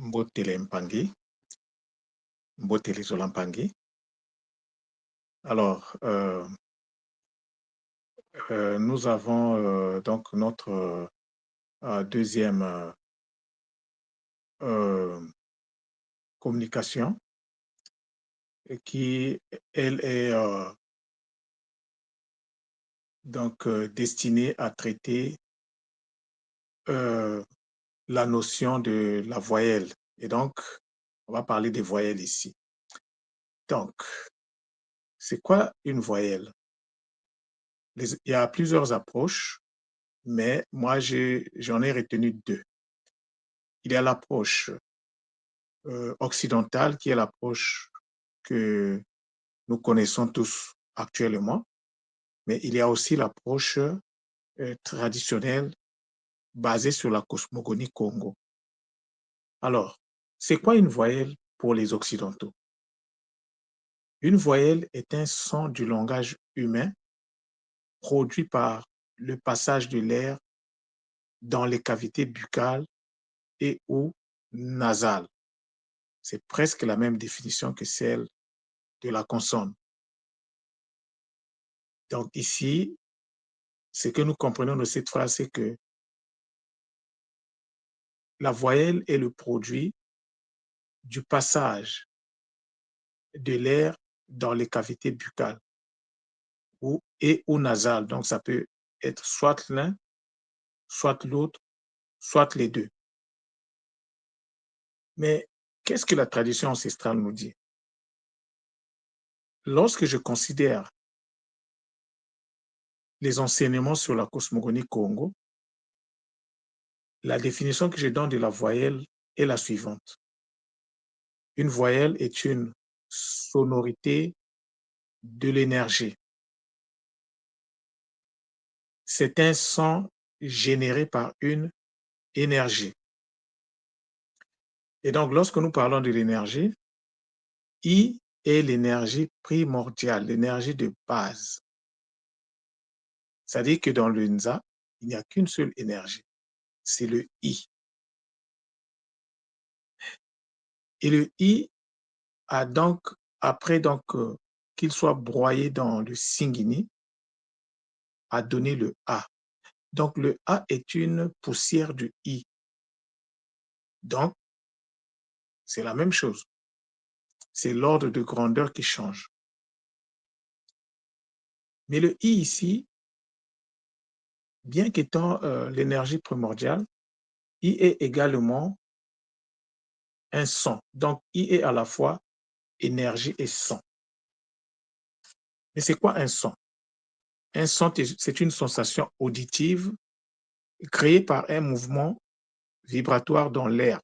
Mbotele Mpangi, Mbotele Zolampangi. Alors, nous avons donc notre deuxième communication qui, elle, est donc destinée à traiter la notion de la voyelle. Et donc, on va parler des voyelles ici. Donc, c'est quoi une voyelle? Il y a plusieurs approches, mais moi, j'en ai retenu deux. Il y a l'approche occidentale, qui est l'approche que nous connaissons tous actuellement, mais il y a aussi l'approche traditionnelle basée sur la cosmogonie Congo. Alors, c'est quoi une voyelle pour les Occidentaux? Une voyelle est un son du langage humain produit par le passage de l'air dans les cavités buccales et ou nasales. C'est presque la même définition que celle de la consonne. Donc ici, ce que nous comprenons de cette phrase, c'est que la voyelle est le produit du passage de l'air dans les cavités buccales et ou nasales. Donc ça peut être soit l'un, soit l'autre, soit les deux. Mais qu'est-ce que la tradition ancestrale nous dit? Lorsque je considère les enseignements sur la cosmogonie Congo, la définition que je donne de la voyelle est la suivante. Une voyelle est une sonorité de l'énergie. C'est un son généré par une énergie. Et donc, lorsque nous parlons de l'énergie, I est l'énergie primordiale, l'énergie de base. C'est-à-dire que dans le Nza, il n'y a qu'une seule énergie, c'est le I. Et le I a donc, après qu'il soit broyé dans le Singini, a donné le A. Donc le A est une poussière du I. Donc, c'est la même chose. C'est l'ordre de grandeur qui change. Mais le I ici, bien qu'étant l'énergie primordiale, I est également un son. Donc, I est à la fois énergie et son. Mais c'est quoi un son? Un son, c'est une sensation auditive créée par un mouvement vibratoire dans l'air.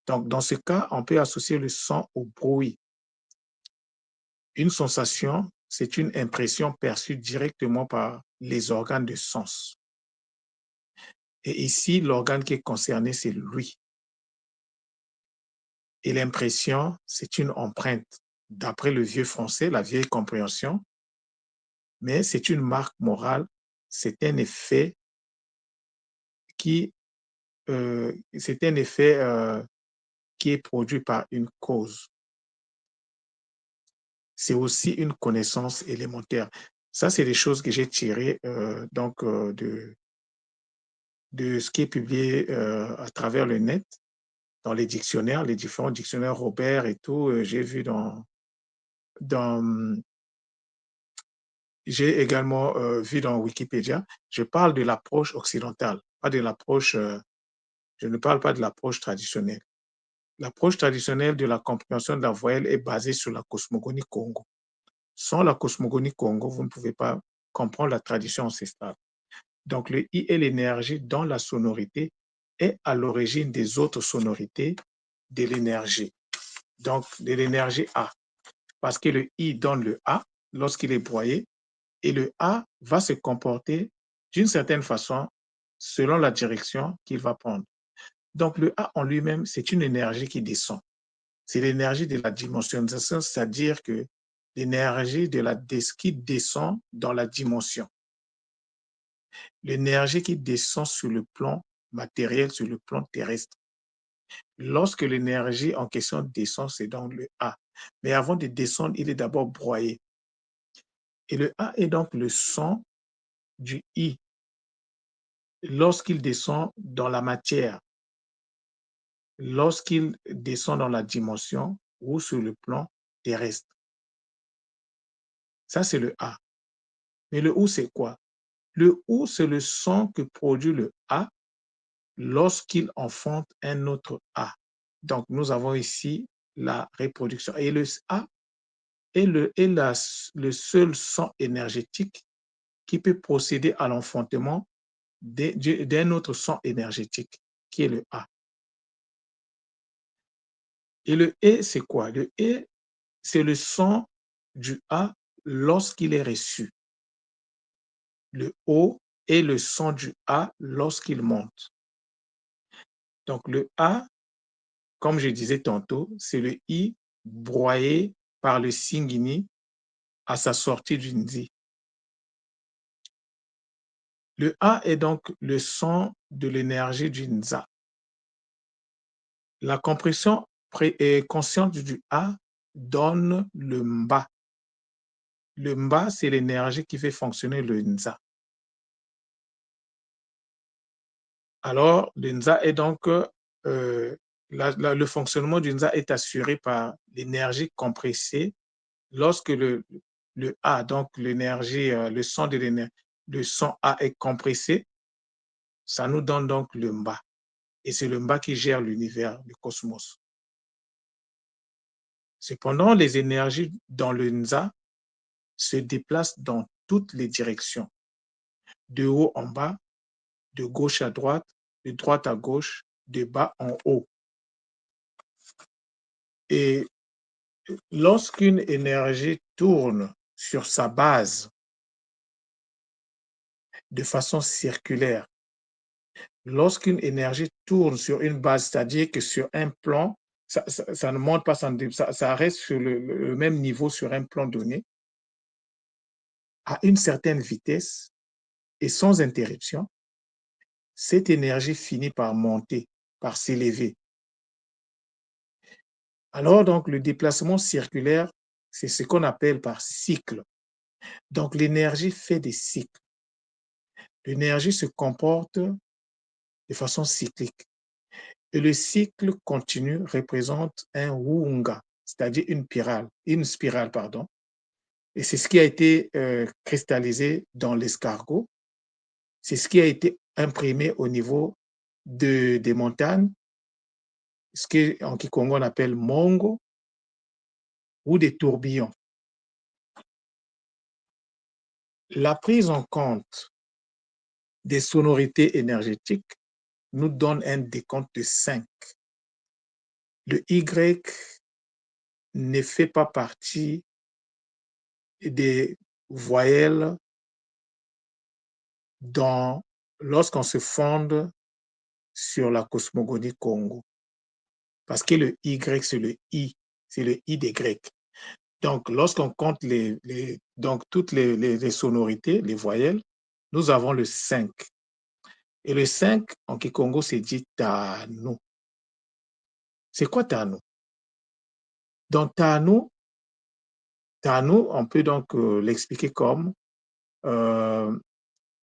Donc, dans ce cas, on peut associer le son au bruit. Une sensation, c'est une impression perçue directement par les organes de sens. Et ici, l'organe qui est concerné, c'est l'ouïe. Et l'impression, c'est une empreinte. D'après le vieux français, la vieille compréhension, mais c'est une marque morale, c'est un effet qui, c'est un effet qui est produit par une cause. C'est aussi une connaissance élémentaire. Ça, c'est des choses que j'ai tirées de ce qui est publié à travers le net, dans les dictionnaires, les différents dictionnaires Robert et tout. J'ai vu dans j'ai également vu dans Wikipédia. Je parle de l'approche occidentale, pas de l'approche, je ne parle pas de l'approche traditionnelle. L'approche traditionnelle de la compréhension de la voyelle est basée sur la cosmogonie Congo. Sans la cosmogonie Congo, vous ne pouvez pas comprendre la tradition ancestrale. Donc, le I est l'énergie dans la sonorité est à l'origine des autres sonorités de l'énergie. Donc, de l'énergie A. Parce que le I donne le A lorsqu'il est broyé et le A va se comporter d'une certaine façon selon la direction qu'il va prendre. Donc, le A en lui-même, c'est une énergie qui descend. C'est l'énergie de la dimensionnalisation, c'est-à-dire que l'énergie qui descend dans la dimension. L'énergie qui descend sur le plan matériel, sur le plan terrestre. Lorsque l'énergie en question descend, c'est dans le A. Mais avant de descendre, il est d'abord broyé. Et le A est donc le son du I lorsqu'il descend dans la matière, lorsqu'il descend dans la dimension ou sur le plan terrestre. Ça, c'est le A. Mais le OU, c'est quoi? Le OU, c'est le son que produit le A lorsqu'il enfante un autre A. Donc, nous avons ici la reproduction. Et le A est le seul son énergétique qui peut procéder à l'enfantement d'un autre son énergétique, qui est le A. Et le E, c'est quoi? Le E, c'est le son du A lorsqu'il est reçu. Le O est le son du A lorsqu'il monte. Donc le A, comme je disais tantôt, c'est le I broyé par le Singini à sa sortie du Nzi. Le A est donc le son de l'énergie du Nza. La compression consciente du A donne le Mba. Le Mba, c'est l'énergie qui fait fonctionner le Nza. Alors, le Nza est donc, le fonctionnement du Nza est assuré par l'énergie compressée lorsque le A, donc l'énergie, le son A est compressé, ça nous donne donc le Mba. Et c'est le Mba qui gère l'univers, le cosmos. Cependant, les énergies dans le Nza se déplacent dans toutes les directions, de haut en bas, de gauche à droite, de droite à gauche, de bas en haut. Et lorsqu'une énergie tourne sur sa base de façon circulaire, lorsqu'une énergie tourne sur une base, c'est-à-dire que sur un plan, ça ne monte pas, ça reste sur le même niveau sur un plan donné, à une certaine vitesse et sans interruption, cette énergie finit par monter, par s'élever. Alors, donc, le déplacement circulaire, c'est ce qu'on appelle par cycle. Donc, l'énergie fait des cycles. L'énergie se comporte de façon cyclique. Et le cycle continu représente un wunga, c'est-à-dire une spirale, pardon. Et c'est ce qui a été cristallisé dans l'escargot. C'est ce qui a été imprimé au niveau des montagnes, ce qu'en Kikongo on appelle mongo, ou des tourbillons. La prise en compte des sonorités énergétiques nous donne un décompte de 5. Le Y ne fait pas partie des voyelles lorsqu'on se fonde sur la cosmogonie Congo. Parce que le Y, c'est le I des Grecs. Donc, lorsqu'on compte donc toutes les sonorités, les voyelles, nous avons le 5. Et le 5, en Kikongo, c'est dit Tanu. C'est quoi Tanu? Donc, Tanu, on peut donc l'expliquer comme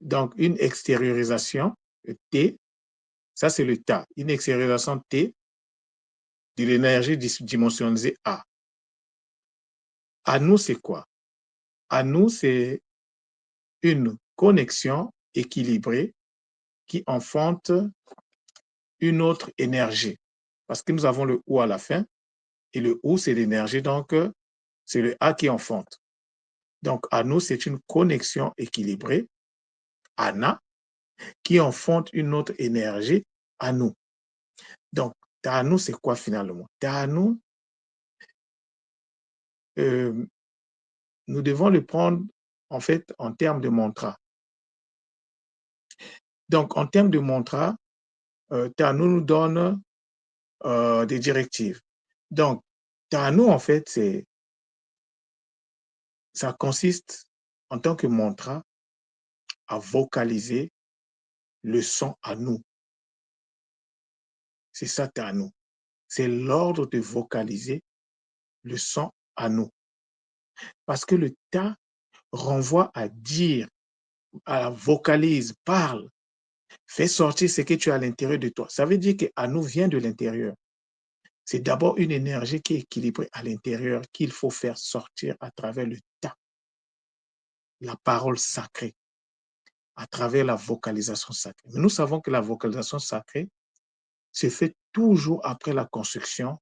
donc une extériorisation T, ça c'est le Ta, une extériorisation T de l'énergie dimensionnée A. À nous, c'est quoi? À nous, c'est une connexion équilibrée qui enfante une autre énergie. Parce que nous avons le OU à la fin, et le OU, c'est l'énergie, donc c'est le A qui enfante. Donc, à nous, c'est une connexion équilibrée, Ana, qui enfante une autre énergie, à nous. Donc, à nous, c'est quoi finalement? À nous, nous devons le prendre en fait en termes de mantra. Donc, en termes de mantra, Tanu nous donne des directives. Donc, Tanu, en fait, ça consiste en tant que mantra à vocaliser le son à nous. C'est ça ta nous. C'est l'ordre de vocaliser le son à nous. Parce que le ta renvoie à dire, à vocalise, parle, fais sortir ce que tu as à l'intérieur de toi. Ça veut dire que à nous vient de l'intérieur. C'est d'abord une énergie qui est équilibrée à l'intérieur qu'il faut faire sortir à travers le ta, la parole sacrée, à travers la vocalisation sacrée. Mais nous savons que la vocalisation sacrée se fait toujours après la construction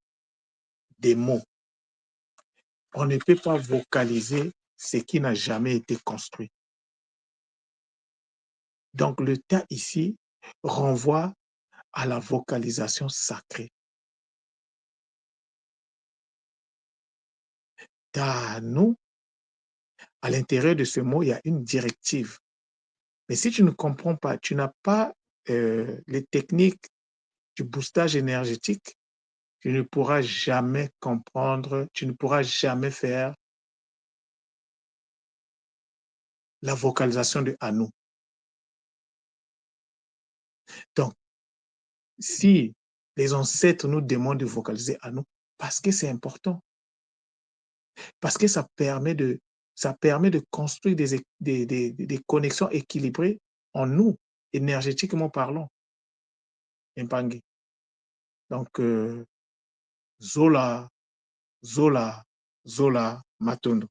des mots. On ne peut pas vocaliser ce qui n'a jamais été construit. Donc le ta ici renvoie à la vocalisation sacrée. Ta-nous, à l'intérieur de ce mot, il y a une directive. Mais si tu ne comprends pas, tu n'as pas les techniques du boostage énergétique, tu ne pourras jamais comprendre, tu ne pourras jamais faire la vocalisation de à nous. Donc, si les ancêtres nous demandent de vocaliser à nous, parce que c'est important, parce que ça permet de construire des connexions équilibrées en nous, énergétiquement parlant. Mpangi. Donc, Zola, Zola, Zola, Matondo.